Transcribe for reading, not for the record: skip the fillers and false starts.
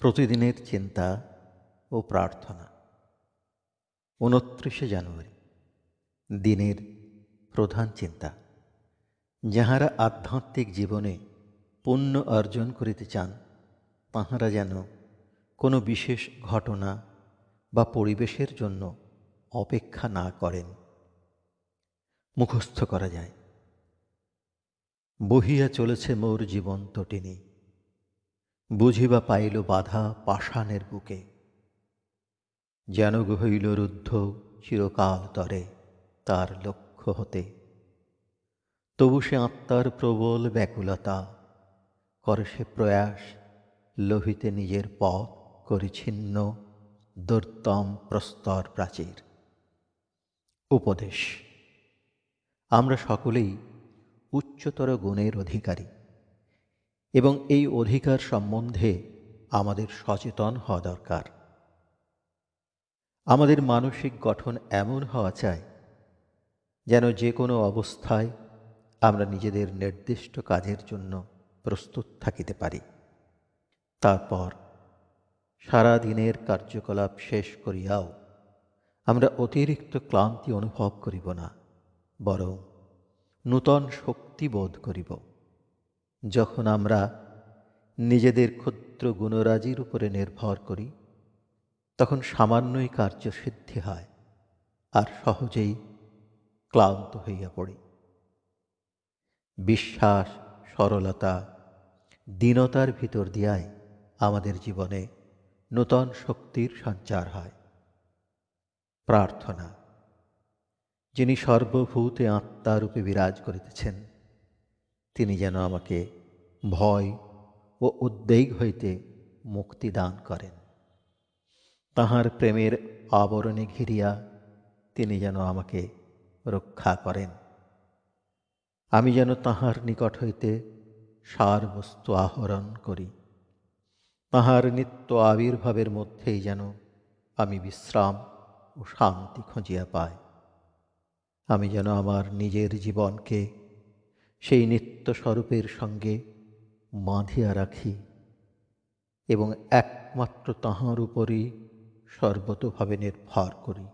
প্রতিদিনের চিন্তা ও প্রার্থনা। ২৯ জানুয়ারি দিনের প্রধান চিন্তা। যাহারা আধ্যাত্মিক জীবনে পুণ্য অর্জন করিতে চান, তাহারা যেন কোনো বিশেষ ঘটনা বা পরিবেশের জন্য অপেক্ষা না করেন। মুখস্থ করা যায়। বহিয়া চলেছে মোর জীবন তটিনী, বুঝিবা পাইল বাধা পাষাণের বুকে। যেন হইল রুদ্ধ চিরকাল তরে তার লক্ষ্য হতে। তবু সে আত্মার প্রবল ব্যাকুলতা, করে সে প্রয়াস লোহিতে নিজের পথ করি ছিন্ন দুর্দম প্রস্তর প্রাচীর। উপদেশ: আমরা সকলেই উচ্চতর গুণের অধিকারী এবং এই অধিকার সম্বন্ধে আমাদের সচেতন হওয়া দরকার। আমাদের মানসিক গঠন এমন হওয়া চাই যেন যে কোনো অবস্থায় আমরা নিজেদের নির্দিষ্ট কাজের জন্য প্রস্তুত থাকিতে পারি। তারপর সারা দিনের কার্যকলাপ শেষ করিয়াও আমরা অতিরিক্ত ক্লান্তি অনুভব করিব না, বরং নূতন শক্তি বোধ করিব। যখন আমরা নিজেদের ক্ষুদ্র গুণরাজির উপরে নির্ভর করি, তখন সামান্যই কার্যসিদ্ধি হয় আর সহজেই ক্লান্ত হইয়া পড়ি। বিশ্বাস, সরলতা, দীনতার ভিতর দিয়াই আমাদের জীবনে নূতন শক্তির সঞ্চার হয়। প্রার্থনা: যিনি সর্বভূতে আত্মারূপে বিরাজ করিতেছেন, তিনি যেন আমাকে ভয় ও উদ্বেগ হইতে মুক্তি দান করেন। তাঁহার প্রেমের আবরণে ঘিরিয়া তিনি যেন আমাকে রক্ষা করেন। আমি যেন তাঁহার নিকট হইতে সারবস্তু আহরণ করি। তাঁহার নিত্য আবির্ভাবের মধ্যেই যেন আমি বিশ্রাম ও শান্তি খুঁজিয়া পাই। আমি যেন আমার নিজের জীবনকে সেই নিত্য স্বরূপের সঙ্গে বাঁধিয়া রাখি এবং একমাত্র তাঁহার উপরই সর্বতোভাবে নির্ভর করি।